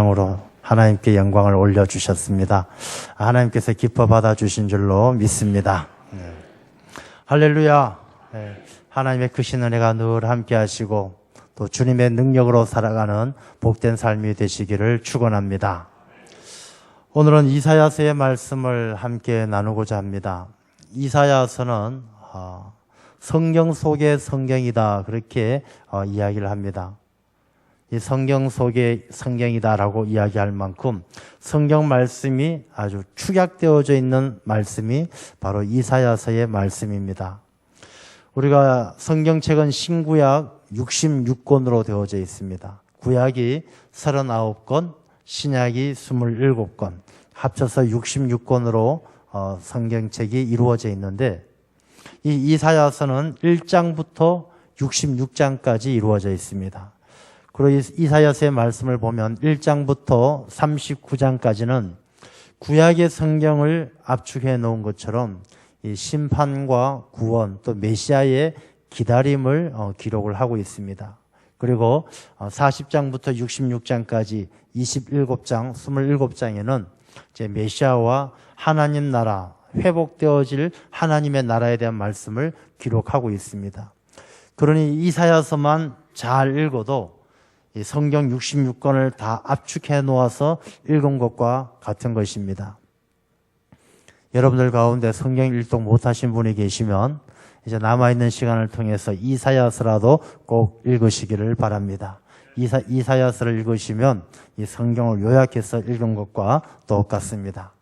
으로 하나님께 영광을 올려주셨습니다. 하나님께서 기뻐 받아주신 줄로 믿습니다. 할렐루야. 하나님의 크신 은혜가 늘 함께 하시고 또 주님의 능력으로 살아가는 복된 삶이 되시기를 축원합니다. 오늘은 이사야서의 말씀을 함께 나누고자 합니다. 이사야서는 성경 속의 성경이다, 그렇게 이야기를 합니다. 이 성경 속의 성경이다라고 이야기할 만큼 성경 말씀이 아주 축약되어져 있는 말씀이 바로 이사야서의 말씀입니다. 우리가 성경책은 신구약 66권으로 되어져 있습니다. 구약이 39권, 신약이 27권, 합쳐서 66권으로 성경책이 이루어져 있는데, 이 이사야서는 1장부터 66장까지 이루어져 있습니다. 그리고 이사야서의 말씀을 보면 1장부터 39장까지는 구약의 성경을 압축해 놓은 것처럼 이 심판과 구원 또 메시아의 기다림을 기록을 하고 있습니다. 그리고 40장부터 66장까지 27장, 27장에는 이제 메시아와 하나님 나라, 회복되어질 하나님의 나라에 대한 말씀을 기록하고 있습니다. 그러니 이사야서만 잘 읽어도 이 성경 66권을 다 압축해 놓아서 읽은 것과 같은 것입니다. 여러분들 가운데 성경 일독 못하신 분이 계시면 이제 남아있는 시간을 통해서 이사야서라도 꼭 읽으시기를 바랍니다. 이사야서를 읽으시면 이 성경을 요약해서 읽은 것과 똑같습니다.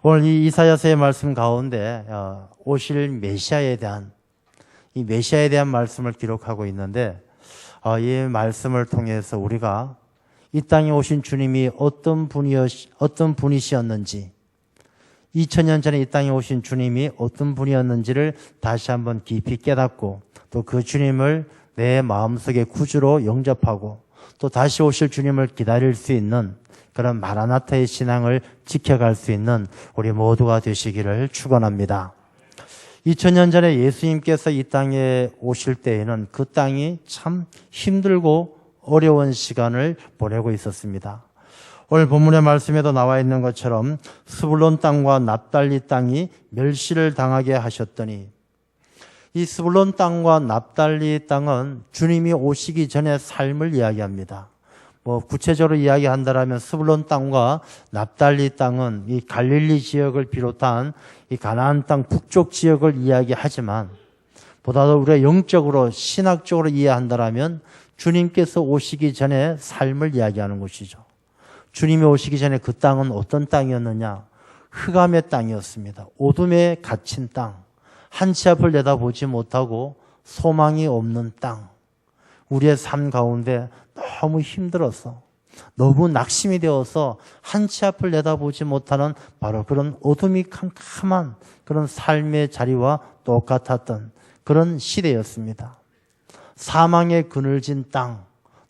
오늘 이 이사야서의 말씀 가운데 오실 메시아에 대한 이 메시아에 대한 말씀을 기록하고 있는데, 이 말씀을 통해서 우리가 이 땅에 오신 주님이 어떤 분이셨는지, 2000년 전에 이 땅에 오신 주님이 어떤 분이었는지를 다시 한번 깊이 깨닫고 또 그 주님을 내 마음속에 구주로 영접하고 또 다시 오실 주님을 기다릴 수 있는 그런 마라나타의 신앙을 지켜갈 수 있는 우리 모두가 되시기를 축원합니다. 2000년 전에 예수님께서 이 땅에 오실 때에는 그 땅이 참 힘들고 어려운 시간을 보내고 있었습니다. 오늘 본문의 말씀에도 나와 있는 것처럼 스불론 땅과 납달리 땅이 멸시를 당하게 하셨더니, 이 스불론 땅과 납달리 땅은 주님이 오시기 전에 삶을 이야기합니다. 구체적으로 이야기한다라면 스불론 땅과 납달리 땅은 이 갈릴리 지역을 비롯한 이 가나안 땅 북쪽 지역을 이야기하지만, 보다도 우리가 영적으로 신학적으로 이해한다라면 주님께서 오시기 전에 삶을 이야기하는 것이죠. 주님이 오시기 전에 그 땅은 어떤 땅이었느냐? 흑암의 땅이었습니다. 어둠에 갇힌 땅, 한치 앞을 내다보지 못하고 소망이 없는 땅. 우리의 삶 가운데 너무 힘들어서, 너무 낙심이 되어서 한치 앞을 내다보지 못하는 바로 그런 어둠이 캄캄한 그런 삶의 자리와 똑같았던 그런 시대였습니다. 사망의 그늘진 땅,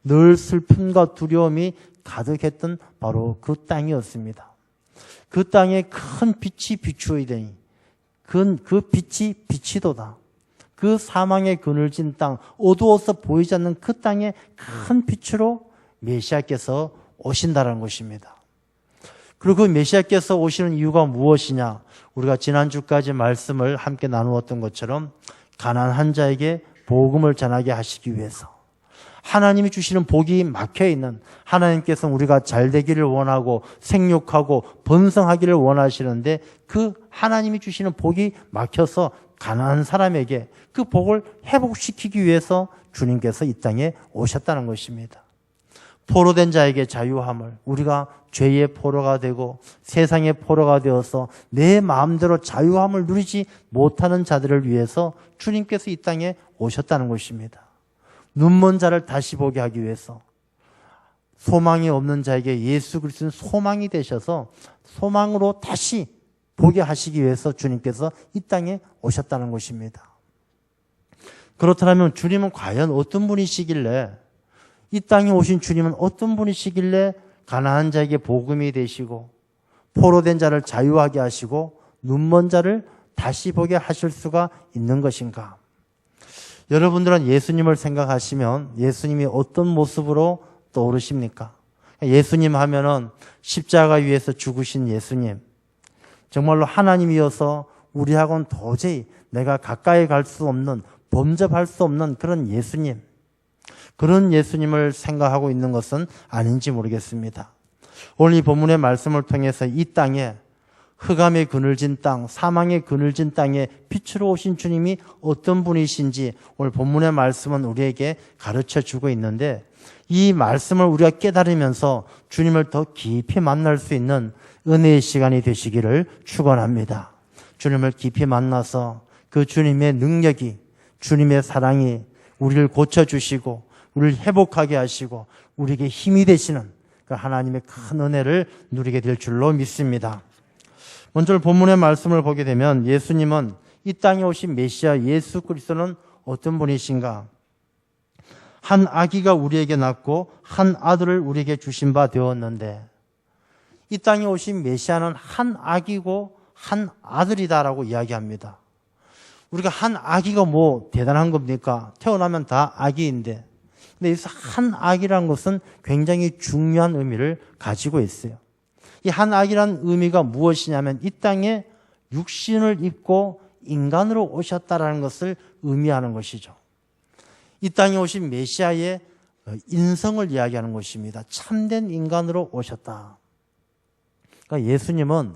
늘 슬픔과 두려움이 가득했던 바로 그 땅이었습니다. 그 땅에 큰 빛이 비추어야 되니 그 빛이 비치도다. 그 사망의 그늘진 땅, 어두워서 보이지 않는 그 땅에 큰 빛으로 메시아께서 오신다는 것입니다. 그리고 그 메시아께서 오시는 이유가 무엇이냐? 우리가 지난주까지 말씀을 함께 나누었던 것처럼 가난한 자에게 복음을 전하게 하시기 위해서, 하나님이 주시는 복이 막혀있는, 하나님께서 우리가 잘 되기를 원하고 생육하고 번성하기를 원하시는데 그 하나님이 주시는 복이 막혀서 가난한 사람에게 그 복을 회복시키기 위해서 주님께서 이 땅에 오셨다는 것입니다. 포로된 자에게 자유함을, 우리가 죄의 포로가 되고 세상의 포로가 되어서 내 마음대로 자유함을 누리지 못하는 자들을 위해서 주님께서 이 땅에 오셨다는 것입니다. 눈먼 자를 다시 보게 하기 위해서, 소망이 없는 자에게 예수 그리스도는 소망이 되셔서 소망으로 다시 보게 하시기 위해서 주님께서 이 땅에 오셨다는 것입니다. 그렇다면 주님은 과연 어떤 분이시길래, 이 땅에 오신 주님은 어떤 분이시길래 가난한 자에게 복음이 되시고 포로된 자를 자유하게 하시고 눈먼 자를 다시 보게 하실 수가 있는 것인가? 여러분들은 예수님을 생각하시면 예수님이 어떤 모습으로 떠오르십니까? 예수님 하면은 십자가 위에서 죽으신 예수님, 정말로 하나님이어서 우리하고는 도저히 내가 가까이 갈 수 없는, 범접할 수 없는 그런 예수님, 그런 예수님을 생각하고 있는 것은 아닌지 모르겠습니다. 오늘 이 본문의 말씀을 통해서 이 땅에, 흑암의 그늘진 땅, 사망의 그늘진 땅에 빛으로 오신 주님이 어떤 분이신지 오늘 본문의 말씀은 우리에게 가르쳐 주고 있는데, 이 말씀을 우리가 깨달으면서 주님을 더 깊이 만날 수 있는 은혜의 시간이 되시기를 축원합니다. 주님을 깊이 만나서 그 주님의 능력이, 주님의 사랑이 우리를 고쳐주시고 우리를 회복하게 하시고 우리에게 힘이 되시는 그 하나님의 큰 은혜를 누리게 될 줄로 믿습니다. 먼저 본문의 말씀을 보게 되면 예수님은, 이 땅에 오신 메시아 예수 그리스도는 어떤 분이신가? 한 아기가 우리에게 낳고 한 아들을 우리에게 주신 바 되었는데, 이 땅에 오신 메시아는 한 아기고 한 아들이다라고 이야기합니다. 우리가 한 아기가 뭐 대단한 겁니까? 태어나면 다 아기인데, 근데 여기서 한 아기라는 것은 굉장히 중요한 의미를 가지고 있어요. 이 한 아기란 의미가 무엇이냐면 이 땅에 육신을 입고 인간으로 오셨다라는 것을 의미하는 것이죠. 이 땅에 오신 메시아의 인성을 이야기하는 것입니다. 참된 인간으로 오셨다. 그러니까 예수님은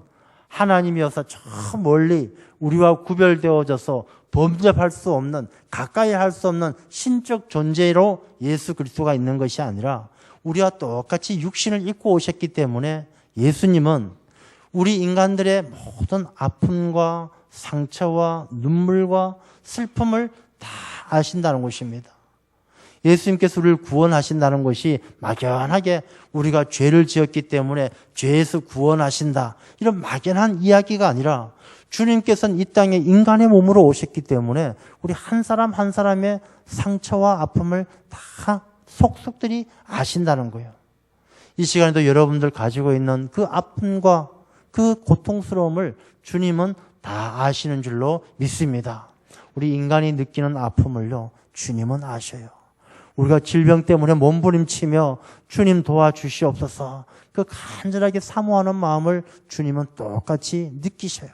하나님이어서 저 멀리 우리와 구별되어져서 범접할 수 없는, 가까이 할 수 없는 신적 존재로 예수 그리스도가 있는 것이 아니라 우리와 똑같이 육신을 입고 오셨기 때문에 예수님은 우리 인간들의 모든 아픔과 상처와 눈물과 슬픔을 다 아신다는 것입니다. 예수님께서 우리를 구원하신다는 것이 막연하게 우리가 죄를 지었기 때문에 죄에서 구원하신다, 이런 막연한 이야기가 아니라 주님께서는 이 땅에 인간의 몸으로 오셨기 때문에 우리 한 사람 한 사람의 상처와 아픔을 다 속속들이 아신다는 거예요. 이 시간에도 여러분들 가지고 있는 그 아픔과 그 고통스러움을 주님은 다 아시는 줄로 믿습니다. 우리 인간이 느끼는 아픔을요, 주님은 아셔요. 우리가 질병 때문에 몸부림치며 주님 도와주시옵소서, 그 간절하게 사모하는 마음을 주님은 똑같이 느끼셔요.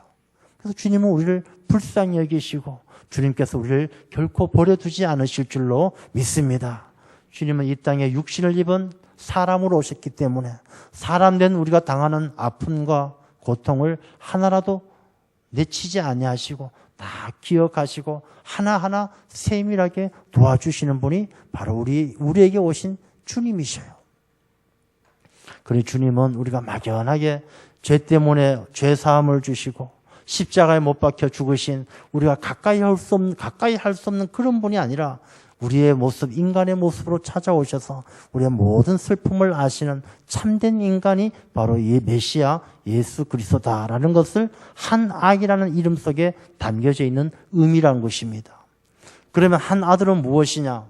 그래서 주님은 우리를 불쌍히 여기시고 주님께서 우리를 결코 버려두지 않으실 줄로 믿습니다. 주님은 이 땅에 육신을 입은 사람으로 오셨기 때문에 사람 된 우리가 당하는 아픔과 고통을 하나라도 내치지 아니하시고 다 기억하시고 하나하나 세밀하게 도와주시는 분이 바로 우리에게 오신 주님이셔요. 그래 주님은 우리가 막연하게 죄 때문에 죄 사함을 주시고 십자가에 못 박혀 죽으신 우리가 가까이 할 수 없는 그런 분이 아니라 우리의 모습, 인간의 모습으로 찾아오셔서 우리의 모든 슬픔을 아시는 참된 인간이 바로 이 메시아 예수 그리스도다라는 것을 한 아기라는 이름 속에 담겨져 있는 의미라는 것입니다. 그러면 한 아들은 무엇이냐?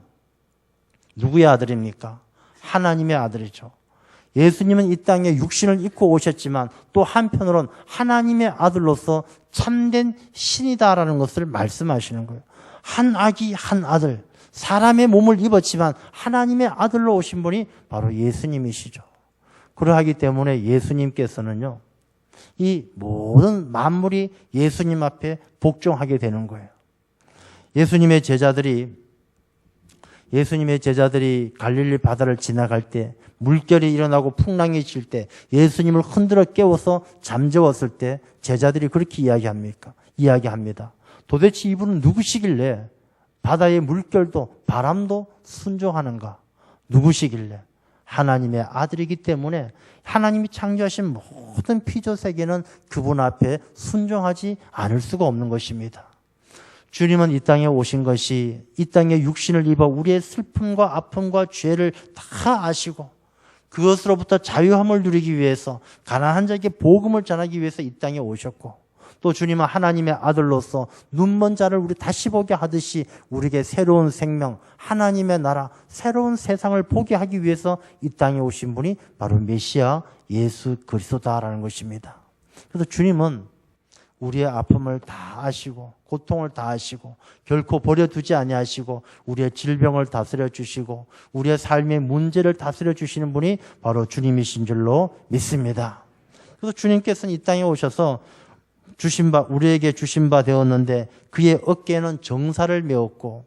누구의 아들입니까? 하나님의 아들이죠. 예수님은 이 땅에 육신을 입고 오셨지만 또 한편으로는 하나님의 아들로서 참된 신이다라는 것을 말씀하시는 거예요. 한 아기, 한 아들. 사람의 몸을 입었지만 하나님의 아들로 오신 분이 바로 예수님이시죠. 그러하기 때문에 예수님께서는요, 이 모든 만물이 예수님 앞에 복종하게 되는 거예요. 예수님의 제자들이 갈릴리 바다를 지나갈 때, 물결이 일어나고 풍랑이 칠 때, 예수님을 흔들어 깨워서 잠재웠을 때 제자들이 그렇게 이야기합니다. 도대체 이분은 누구시길래 바다의 물결도 바람도 순종하는가? 누구시길래? 하나님의 아들이기 때문에 하나님이 창조하신 모든 피조세계는 그분 앞에 순종하지 않을 수가 없는 것입니다. 주님은 이 땅에 오신 것이 이 땅에 육신을 입어 우리의 슬픔과 아픔과 죄를 다 아시고 그것으로부터 자유함을 누리기 위해서 가난한 자에게 복음을 전하기 위해서 이 땅에 오셨고 또 주님은 하나님의 아들로서 눈먼 자를 우리 다시 보게 하듯이 우리에게 새로운 생명, 하나님의 나라, 새로운 세상을 보게 하기 위해서 이 땅에 오신 분이 바로 메시아 예수 그리스도다라는 것입니다. 그래서 주님은 우리의 아픔을 다 아시고 고통을 다 아시고 결코 버려두지 아니하시고 우리의 질병을 다스려 주시고 우리의 삶의 문제를 다스려 주시는 분이 바로 주님이신 줄로 믿습니다. 그래서 주님께서는 이 땅에 오셔서 우리에게 주신 바 되었는데 그의 어깨에는 정사를 메었고,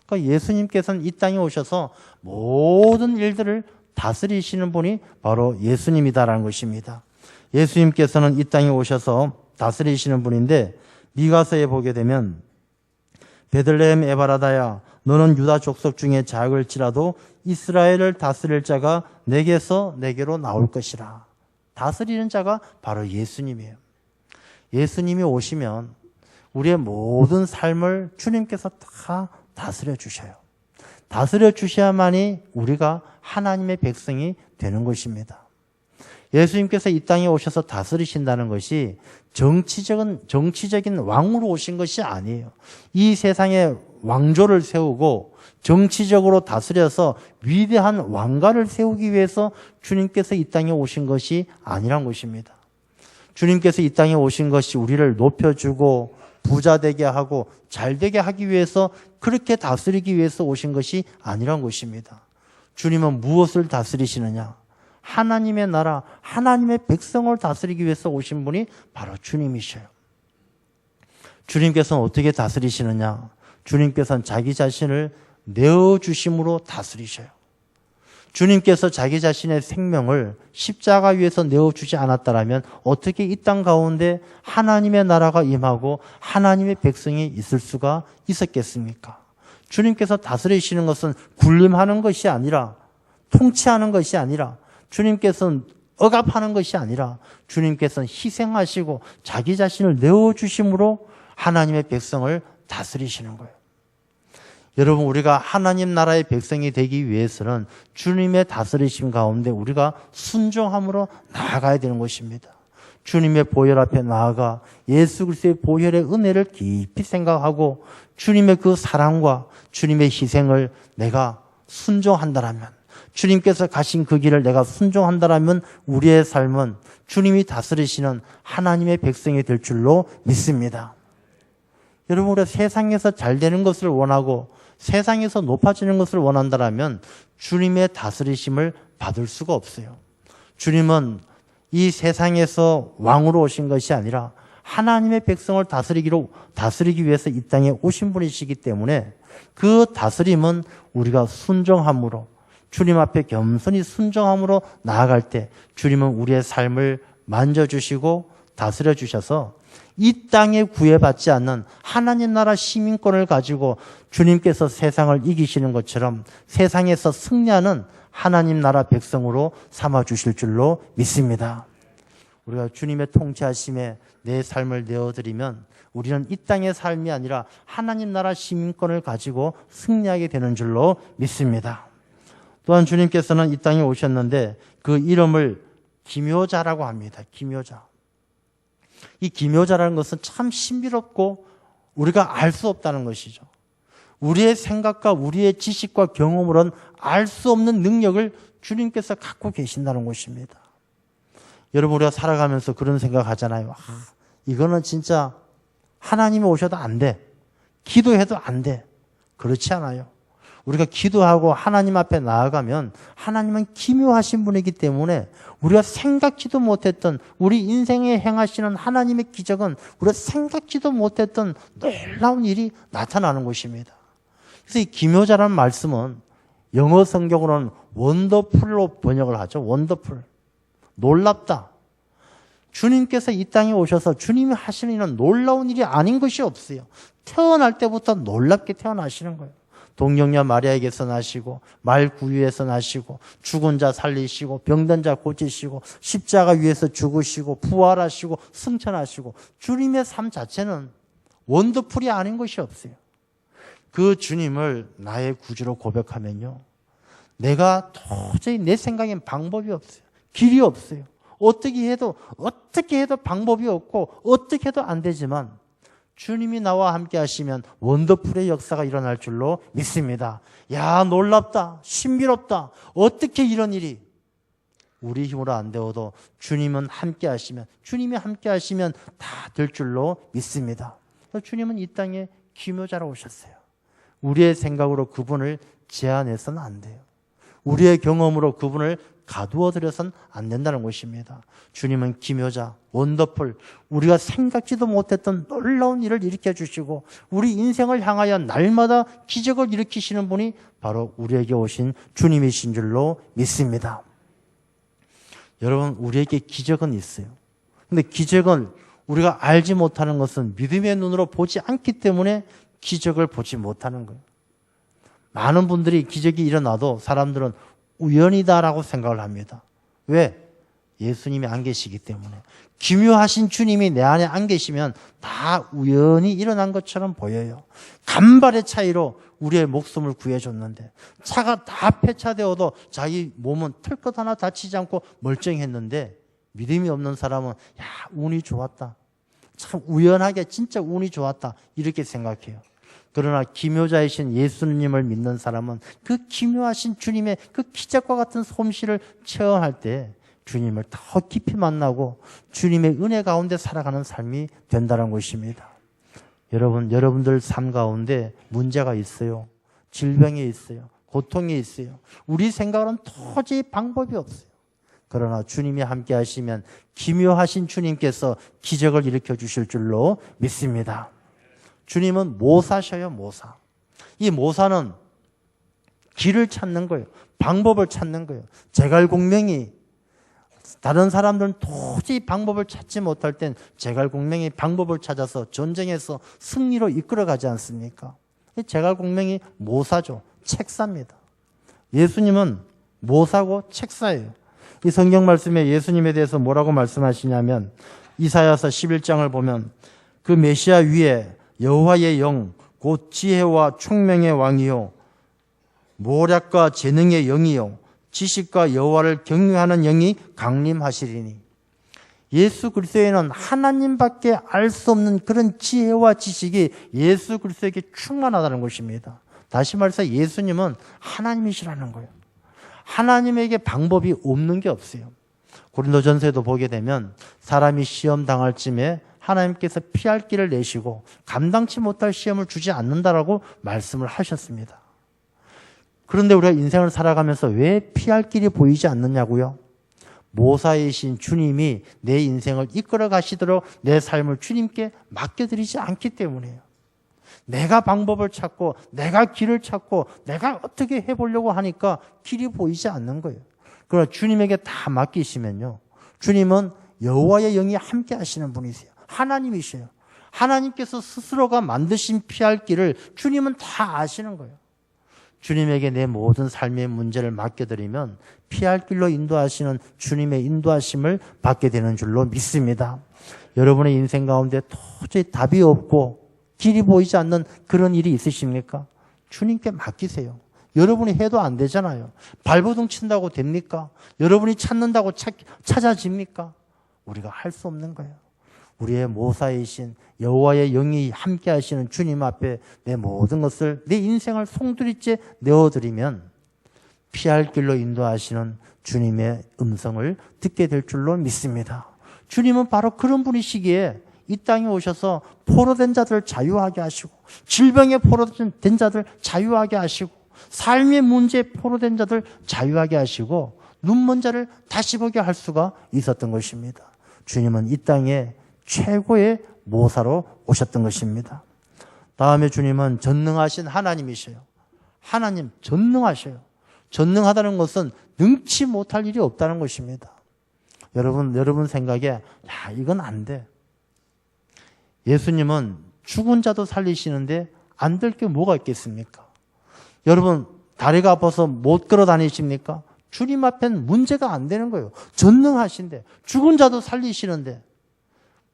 그러니까 예수님께서는 이 땅에 오셔서 모든 일들을 다스리시는 분이 바로 예수님이다라는 것입니다. 예수님께서는 이 땅에 오셔서 다스리시는 분인데, 미가서에 보게 되면 베들레헴 에바라다야 너는 유다 족속 중에 작을지라도 이스라엘을 다스릴 자가 내게로 나올 것이라. 다스리는 자가 바로 예수님이에요. 예수님이 오시면 우리의 모든 삶을 주님께서 다 다스려 주셔요. 다스려 주셔야만이 우리가 하나님의 백성이 되는 것입니다. 예수님께서 이 땅에 오셔서 다스리신다는 것이 정치적인 왕으로 오신 것이 아니에요. 이 세상에 왕조를 세우고 정치적으로 다스려서 위대한 왕가를 세우기 위해서 주님께서 이 땅에 오신 것이 아니란 것입니다. 주님께서 이 땅에 오신 것이 우리를 높여주고 부자 되게 하고 잘 되게 하기 위해서, 그렇게 다스리기 위해서 오신 것이 아니란 것입니다. 주님은 무엇을 다스리시느냐? 하나님의 나라, 하나님의 백성을 다스리기 위해서 오신 분이 바로 주님이셔요. 주님께서는 어떻게 다스리시느냐? 주님께서는 자기 자신을 내어주심으로 다스리셔요. 주님께서 자기 자신의 생명을 십자가 위에서 내어주지 않았다면 어떻게 이 땅 가운데 하나님의 나라가 임하고 하나님의 백성이 있을 수가 있었겠습니까? 주님께서 다스리시는 것은 군림하는 것이 아니라, 통치하는 것이 아니라, 주님께서는 억압하는 것이 아니라 주님께서는 희생하시고 자기 자신을 내어주심으로 하나님의 백성을 다스리시는 거예요. 여러분, 우리가 하나님 나라의 백성이 되기 위해서는 주님의 다스리심 가운데 우리가 순종함으로 나아가야 되는 것입니다. 주님의 보혈 앞에 나아가 예수 그리스도의 보혈의 은혜를 깊이 생각하고 주님의 그 사랑과 주님의 희생을 내가 순종한다라면, 주님께서 가신 그 길을 내가 순종한다라면 우리의 삶은 주님이 다스리시는 하나님의 백성이 될 줄로 믿습니다. 여러분, 우리가 세상에서 잘 되는 것을 원하고 세상에서 높아지는 것을 원한다라면 주님의 다스리심을 받을 수가 없어요. 주님은 이 세상에서 왕으로 오신 것이 아니라 하나님의 백성을 다스리기 위해서 이 땅에 오신 분이시기 때문에 그 다스림은 우리가 순종함으로, 주님 앞에 겸손히 순종함으로 나아갈 때 주님은 우리의 삶을 만져주시고 다스려 주셔서 이 땅에 구애받지 않는 하나님 나라 시민권을 가지고 주님께서 세상을 이기시는 것처럼 세상에서 승리하는 하나님 나라 백성으로 삼아 주실 줄로 믿습니다. 우리가 주님의 통치하심에 내 삶을 내어드리면 우리는 이 땅의 삶이 아니라 하나님 나라 시민권을 가지고 승리하게 되는 줄로 믿습니다. 또한 주님께서는 이 땅에 오셨는데 그 이름을 기묘자라고 합니다. 기묘자. 이 기묘자라는 것은 참 신비롭고 우리가 알 수 없다는 것이죠. 우리의 생각과 우리의 지식과 경험으로는 알 수 없는 능력을 주님께서 갖고 계신다는 것입니다. 여러분, 우리가 살아가면서 그런 생각하잖아요. 이거는 진짜 하나님이 오셔도 안 돼. 기도해도 안 돼. 그렇지 않아요. 우리가 기도하고 하나님 앞에 나아가면 하나님은 기묘하신 분이기 때문에 우리가 생각지도 못했던, 우리 인생에 행하시는 하나님의 기적은 우리가 생각지도 못했던 놀라운 일이 나타나는 것입니다. 그래서 이 기묘자라는 말씀은 영어 성경으로는 원더풀로 번역을 하죠. 원더풀. 놀랍다. 주님께서 이 땅에 오셔서 주님이 하시는 일은 놀라운 일이 아닌 것이 없어요. 태어날 때부터 놀랍게 태어나시는 거예요. 동정녀 마리아에게서 나시고 말 구유에서 나시고 죽은 자 살리시고 병든 자 고치시고 십자가 위에서 죽으시고 부활하시고 승천하시고, 주님의 삶 자체는 원더풀이 아닌 것이 없어요. 그 주님을 나의 구주로 고백하면요, 내가 도저히 내 생각엔 방법이 없어요. 길이 없어요. 어떻게 해도 방법이 없고 어떻게 해도 안 되지만 주님이 나와 함께 하시면 원더풀의 역사가 일어날 줄로 믿습니다. 야, 놀랍다. 신비롭다. 어떻게 이런 일이. 우리 힘으로 안 되어도 주님은 함께 하시면, 주님이 함께 하시면 다 될 줄로 믿습니다. 주님은 이 땅에 기묘자로 오셨어요. 우리의 생각으로 그분을 제한해서는 안 돼요. 우리의 경험으로 그분을 가두어 드려서는 안 된다는 것입니다. 주님은 기묘자, 원더풀, 우리가 생각지도 못했던 놀라운 일을 일으켜 주시고 우리 인생을 향하여 날마다 기적을 일으키시는 분이 바로 우리에게 오신 주님이신 줄로 믿습니다. 여러분, 우리에게 기적은 있어요. 근데 기적은 우리가 알지 못하는 것은 믿음의 눈으로 보지 않기 때문에 기적을 보지 못하는 거예요. 많은 분들이 기적이 일어나도 사람들은 우연이다라고 생각을 합니다. 왜? 예수님이 안 계시기 때문에. 기묘하신 주님이 내 안에 안 계시면 다 우연히 일어난 것처럼 보여요. 간발의 차이로 우리의 목숨을 구해줬는데, 차가 다 폐차되어도 자기 몸은 털것 하나 다치지 않고 멀쩡했는데, 믿음이 없는 사람은 야, 운이 좋았다, 참 우연하게 진짜 운이 좋았다, 이렇게 생각해요. 그러나 기묘자이신 예수님을 믿는 사람은 그 기묘하신 주님의 그 기적과 같은 솜씨를 체험할 때 주님을 더 깊이 만나고 주님의 은혜 가운데 살아가는 삶이 된다는 것입니다. 여러분들 삶 가운데 문제가 있어요. 질병이 있어요. 고통이 있어요. 우리 생각으로는 도저히 방법이 없어요. 그러나 주님이 함께 하시면 기묘하신 주님께서 기적을 일으켜 주실 줄로 믿습니다. 주님은 모사셔요, 모사. 이 모사는 길을 찾는 거예요. 방법을 찾는 거예요. 제갈공명이 다른 사람들은 도저히 방법을 찾지 못할 땐 제갈공명이 방법을 찾아서 전쟁에서 승리로 이끌어가지 않습니까? 이 제갈공명이 모사죠. 책사입니다. 예수님은 모사고 책사예요. 이 성경 말씀에 예수님에 대해서 뭐라고 말씀하시냐면 이사야서 11장을 보면 그 메시아 위에 여호와의 영, 곧 지혜와 총명의 왕이요 모략과 재능의 영이요 지식과 여호와를 경외하는 영이 강림하시리니. 예수 그리스도에는 하나님밖에 알 수 없는 그런 지혜와 지식이 예수 그리스도에게 충만하다는 것입니다. 다시 말해서 예수님은 하나님이시라는 거예요. 하나님에게 방법이 없는 게 없어요. 고린도전서에도 보게 되면 사람이 시험 당할 쯤에 하나님께서 피할 길을 내시고 감당치 못할 시험을 주지 않는다라고 말씀을 하셨습니다. 그런데 우리가 인생을 살아가면서 왜 피할 길이 보이지 않느냐고요? 모사이신 주님이 내 인생을 이끌어 가시도록 내 삶을 주님께 맡겨드리지 않기 때문이에요. 내가 방법을 찾고 내가 길을 찾고 내가 어떻게 해보려고 하니까 길이 보이지 않는 거예요. 그러나 주님에게 다 맡기시면요, 주님은 여호와의 영이 함께 하시는 분이세요. 하나님이세요. 하나님께서 스스로가 만드신 피할 길을 주님은 다 아시는 거예요. 주님에게 내 모든 삶의 문제를 맡겨드리면 피할 길로 인도하시는 주님의 인도하심을 받게 되는 줄로 믿습니다. 여러분의 인생 가운데 도저히 답이 없고 길이 보이지 않는 그런 일이 있으십니까? 주님께 맡기세요. 여러분이 해도 안 되잖아요. 발버둥 친다고 됩니까? 여러분이 찾는다고 찾아집니까? 우리가 할 수 없는 거예요. 우리의 모사이신 여호와의 영이 함께 하시는 주님 앞에 내 모든 것을, 내 인생을 송두리째 내어드리면 피할 길로 인도하시는 주님의 음성을 듣게 될 줄로 믿습니다. 주님은 바로 그런 분이시기에 이 땅에 오셔서 포로된 자들을 자유하게 하시고, 질병에 포로된 자들 자유하게 하시고, 삶의 문제에 포로된 자들 자유하게 하시고, 눈먼 자를 다시 보게 할 수가 있었던 것입니다. 주님은 이 땅에 최고의 모사로 오셨던 것입니다. 다음에 주님은 전능하신 하나님이셔요. 하나님 전능하셔요. 전능하다는 것은 능치 못할 일이 없다는 것입니다. 여러분 생각에 야, 이건 안 돼. 예수님은 죽은 자도 살리시는데 안 될 게 뭐가 있겠습니까? 여러분 다리가 아파서 못 걸어 다니십니까? 주님 앞엔 문제가 안 되는 거예요. 전능하신데, 죽은 자도 살리시는데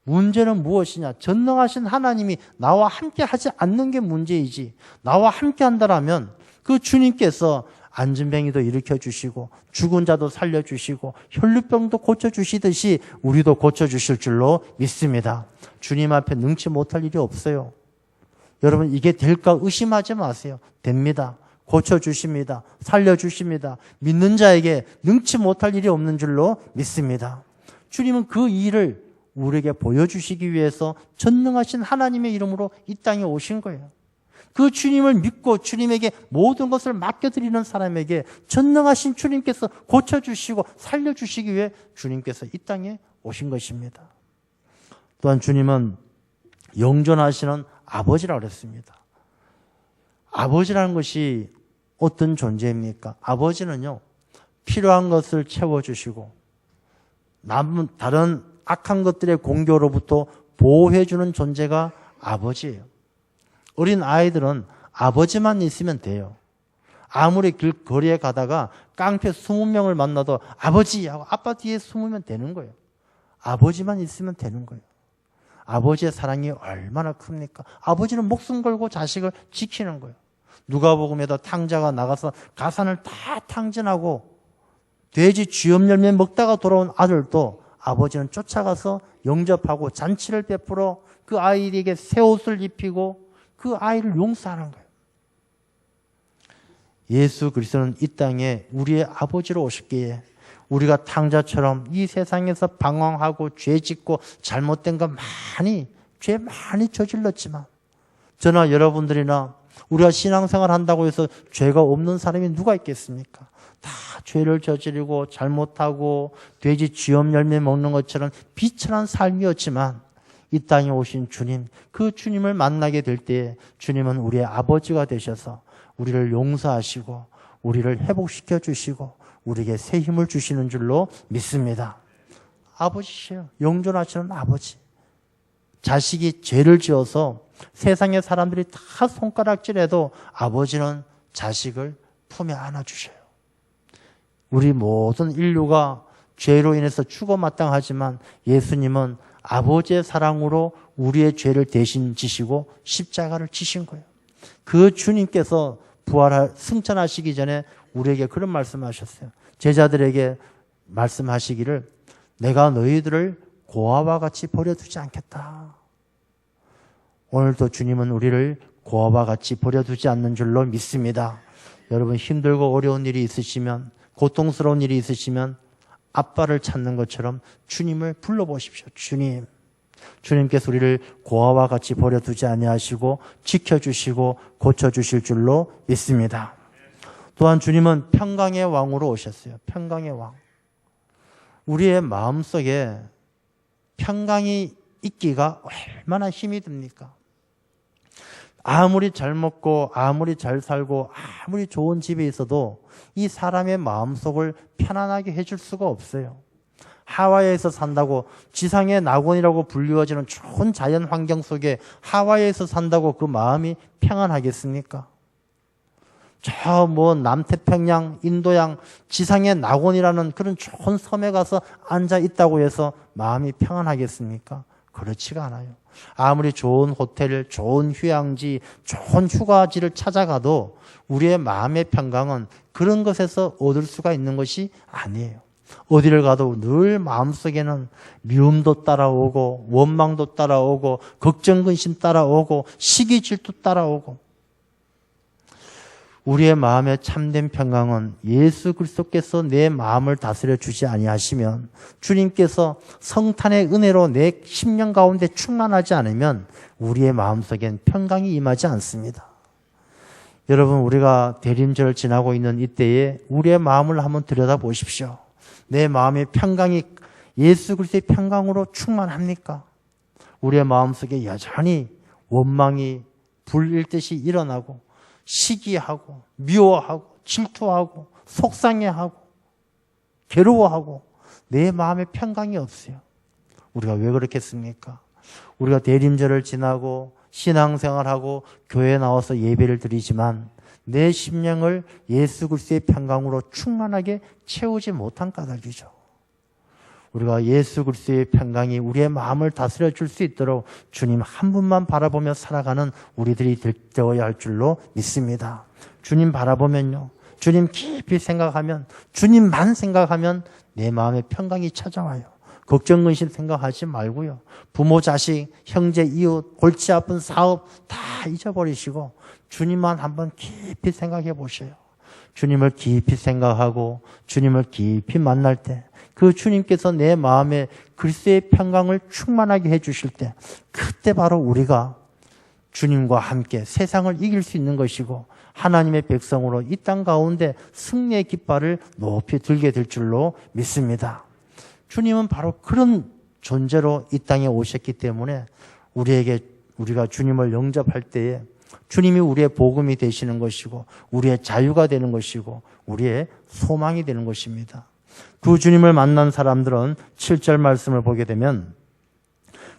문제는 무엇이냐? 전능하신 하나님이 나와 함께 하지 않는 게 문제이지, 나와 함께 한다라면 그 주님께서 안진뱅이도 일으켜주시고 죽은 자도 살려주시고 혈루병도 고쳐주시듯이 우리도 고쳐주실 줄로 믿습니다. 주님 앞에 능치 못할 일이 없어요. 여러분 이게 될까 의심하지 마세요. 됩니다. 고쳐주십니다. 살려주십니다. 믿는 자에게 능치 못할 일이 없는 줄로 믿습니다. 주님은 그 일을 우리에게 보여주시기 위해서 전능하신 하나님의 이름으로 이 땅에 오신 거예요. 그 주님을 믿고 주님에게 모든 것을 맡겨드리는 사람에게 전능하신 주님께서 고쳐주시고 살려주시기 위해 주님께서 이 땅에 오신 것입니다. 또한 주님은 영존하시는 아버지라고 그랬습니다. 아버지라는 것이 어떤 존재입니까? 아버지는요, 필요한 것을 채워주시고 남은 다른 악한 것들의 공격으로부터 보호해주는 존재가 아버지예요. 어린 아이들은 아버지만 있으면 돼요. 아무리 길거리에 가다가 깡패 20명을 만나도 아버지 하고 아빠 뒤에 숨으면 되는 거예요. 아버지만 있으면 되는 거예요. 아버지의 사랑이 얼마나 큽니까? 아버지는 목숨 걸고 자식을 지키는 거예요. 누가복음에도 탕자가 나가서 가산을 다 탕진하고 돼지 쥐염 열매 먹다가 돌아온 아들도 아버지는 쫓아가서 영접하고 잔치를 베풀어 그 아이에게 새 옷을 입히고 그 아이를 용서하는 거예요. 예수 그리스도는 이 땅에 우리의 아버지로 오셨기에 우리가 탕자처럼 이 세상에서 방황하고 죄 짓고 잘못된 거 죄 많이 저질렀지만 저나 여러분들이나 우리가 신앙생활 한다고 해서 죄가 없는 사람이 누가 있겠습니까? 다 죄를 저지르고 잘못하고 돼지 쥐염 열매 먹는 것처럼 비천한 삶이었지만 이 땅에 오신 주님, 그 주님을 만나게 될 때에 주님은 우리의 아버지가 되셔서 우리를 용서하시고 우리를 회복시켜 주시고 우리에게 새 힘을 주시는 줄로 믿습니다. 아버지시요. 영존하시는 아버지. 자식이 죄를 지어서 세상의 사람들이 다 손가락질해도 아버지는 자식을 품에 안아주셔요. 우리 모든 인류가 죄로 인해서 죽어 마땅하지만 예수님은 아버지의 사랑으로 우리의 죄를 대신 지시고 십자가를 지신 거예요. 그 주님께서 승천하시기 전에 우리에게 그런 말씀하셨어요. 제자들에게 말씀하시기를 내가 너희들을 고아와 같이 버려두지 않겠다. 오늘도 주님은 우리를 고아와 같이 버려두지 않는 줄로 믿습니다. 여러분 힘들고 어려운 일이 있으시면 고통스러운 일이 있으시면 아빠를 찾는 것처럼 주님을 불러보십시오. 주님께서 우리를 고아와 같이 버려두지 아니하시고 지켜주시고 고쳐주실 줄로 믿습니다. 또한 주님은 평강의 왕으로 오셨어요. 평강의 왕. 우리의 마음속에 평강이 있기가 얼마나 힘이 듭니까? 아무리 잘 먹고 아무리 잘 살고 아무리 좋은 집에 있어도 이 사람의 마음속을 편안하게 해줄 수가 없어요. 하와이에서 산다고 지상의 낙원이라고 불리워지는 좋은 자연 환경 속에 하와이에서 산다고 그 마음이 평안하겠습니까? 저 남태평양, 인도양 지상의 낙원이라는 그런 좋은 섬에 가서 앉아 있다고 해서 마음이 평안하겠습니까? 그렇지가 않아요. 아무리 좋은 호텔, 좋은 휴양지, 좋은 휴가지를 찾아가도 우리의 마음의 평강은 그런 것에서 얻을 수가 있는 것이 아니에요. 어디를 가도 늘 마음속에는 미움도 따라오고 원망도 따라오고 걱정, 근심 따라오고 시기, 질투 따라오고 우리의 마음의 참된 평강은 예수 그리스도께서 내 마음을 다스려 주지 아니하시면 주님께서 성탄의 은혜로 내 심령 가운데 충만하지 않으면 우리의 마음속엔 평강이 임하지 않습니다. 여러분 우리가 대림절을 지나고 있는 이때에 우리의 마음을 한번 들여다보십시오. 내 마음의 평강이 예수 그리스도의 평강으로 충만합니까? 우리의 마음속에 여전히 원망이 불일듯이 일어나고 시기하고 미워하고 질투하고 속상해하고 괴로워하고 내 마음에 평강이 없어요. 우리가 왜 그렇겠습니까? 우리가 대림절을 지나고 신앙생활하고 교회에 나와서 예배를 드리지만 내 심령을 예수 그리스도의 평강으로 충만하게 채우지 못한 까닭이죠. 우리가 예수 그리스도의 평강이 우리의 마음을 다스려 줄 수 있도록 주님 한 분만 바라보며 살아가는 우리들이 되어야 할 줄로 믿습니다. 주님 바라보면요. 주님 깊이 생각하면 주님만 생각하면 내 마음에 평강이 찾아와요. 걱정, 근심 생각하지 말고요. 부모, 자식, 형제, 이웃, 골치 아픈 사업 다 잊어버리시고 주님만 한번 깊이 생각해 보셔요. 주님을 깊이 생각하고 주님을 깊이 만날 때 그 주님께서 내 마음에 그리스도의 평강을 충만하게 해주실 때 그때 바로 우리가 주님과 함께 세상을 이길 수 있는 것이고 하나님의 백성으로 이 땅 가운데 승리의 깃발을 높이 들게 될 줄로 믿습니다. 주님은 바로 그런 존재로 이 땅에 오셨기 때문에 우리가 주님을 영접할 때에 주님이 우리의 복음이 되시는 것이고 우리의 자유가 되는 것이고 우리의 소망이 되는 것입니다. 그 주님을 만난 사람들은 7절 말씀을 보게 되면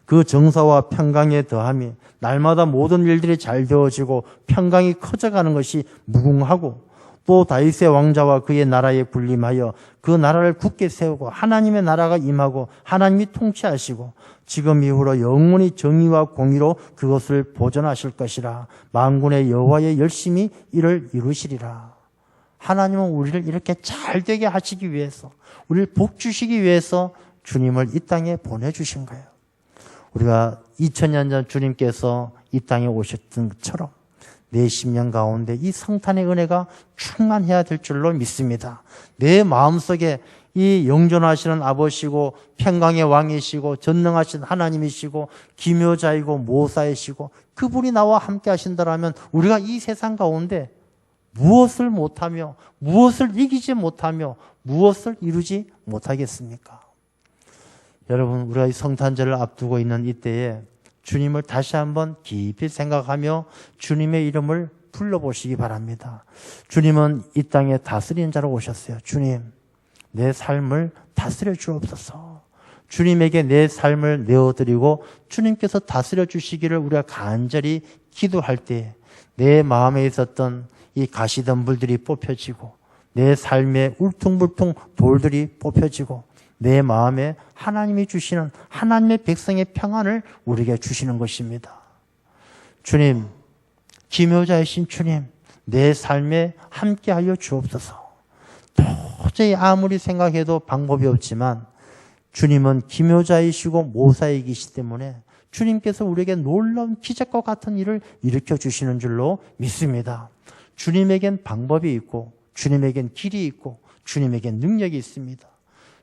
그 정사와 평강의 더함이 날마다 모든 일들이 잘 되어지고 평강이 커져가는 것이 무궁하고 또 다윗의 왕자와 그의 나라에 군림하여 그 나라를 굳게 세우고 하나님의 나라가 임하고 하나님이 통치하시고 지금 이후로 영원히 정의와 공의로 그것을 보존하실 것이라. 만군의 여호와의 열심히 이를 이루시리라. 하나님은 우리를 이렇게 잘 되게 하시기 위해서 우리를 복 주시기 위해서 주님을 이 땅에 보내주신 거예요. 우리가 2000년 전 주님께서 이 땅에 오셨던 것처럼 내 심령 가운데 이 성탄의 은혜가 충만해야 될 줄로 믿습니다. 내 마음속에 이 영존하시는 아버지시고 평강의 왕이시고 전능하신 하나님이시고 기묘자이고 모사이시고 그분이 나와 함께 하신다라면 우리가 이 세상 가운데 무엇을 못하며 무엇을 이기지 못하며 무엇을 이루지 못하겠습니까? 여러분, 우리가 이 성탄절을 앞두고 있는 이때에 주님을 다시 한번 깊이 생각하며 주님의 이름을 불러보시기 바랍니다. 주님은 이 땅에 다스리는 자로 오셨어요. 주님, 내 삶을 다스려 주옵소서. 주님에게 내 삶을 내어드리고 주님께서 다스려 주시기를 우리가 간절히 기도할 때 내 마음에 있었던 이 가시덤불들이 뽑혀지고 내 삶에 울퉁불퉁 돌들이 뽑혀지고 내 마음에 하나님이 주시는 하나님의 백성의 평안을 우리에게 주시는 것입니다. 주님, 기묘자이신 주님, 내 삶에 함께하여 주옵소서. 도저히 아무리 생각해도 방법이 없지만 주님은 기묘자이시고 모사이시기 때문에 주님께서 우리에게 놀라운 기적과 같은 일을 일으켜 주시는 줄로 믿습니다. 주님에겐 방법이 있고 주님에겐 길이 있고 주님에겐 능력이 있습니다.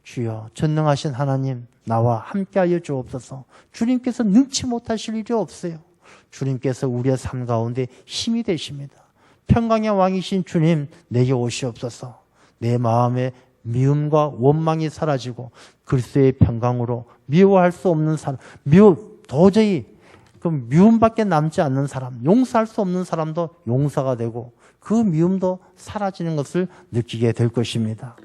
주여, 전능하신 하나님, 나와 함께하여 주옵소서. 주님께서 능치 못하실 일이 없어요. 주님께서 우리의 삶 가운데 힘이 되십니다. 평강의 왕이신 주님, 내게 오시옵소서. 내 마음에 미움과 원망이 사라지고 그리스도의 평강으로 미워할 수 없는 사람, 도저히 그 미움밖에 남지 않는 사람, 용서할 수 없는 사람도 용서가 되고 그 미움도 사라지는 것을 느끼게 될 것입니다.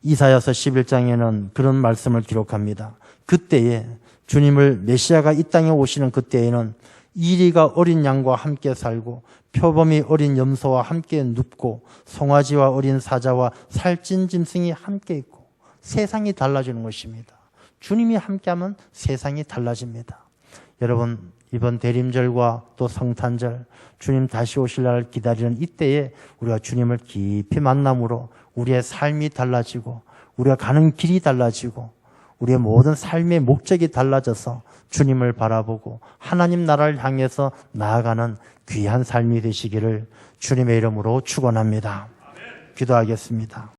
이사야서 11장에는 그런 말씀을 기록합니다. 그때에 주님을 메시아가 이 땅에 오시는 그때에는 이리가 어린 양과 함께 살고 표범이 어린 염소와 함께 눕고 송아지와 어린 사자와 살찐 짐승이 함께 있고 세상이 달라지는 것입니다. 주님이 함께하면 세상이 달라집니다. 여러분, 이번 대림절과 또 성탄절, 주님 다시 오실 날을 기다리는 이때에 우리가 주님을 깊이 만남으로 우리의 삶이 달라지고 우리가 가는 길이 달라지고 우리의 모든 삶의 목적이 달라져서 주님을 바라보고 하나님 나라를 향해서 나아가는 귀한 삶이 되시기를 주님의 이름으로 축원합니다. 기도하겠습니다.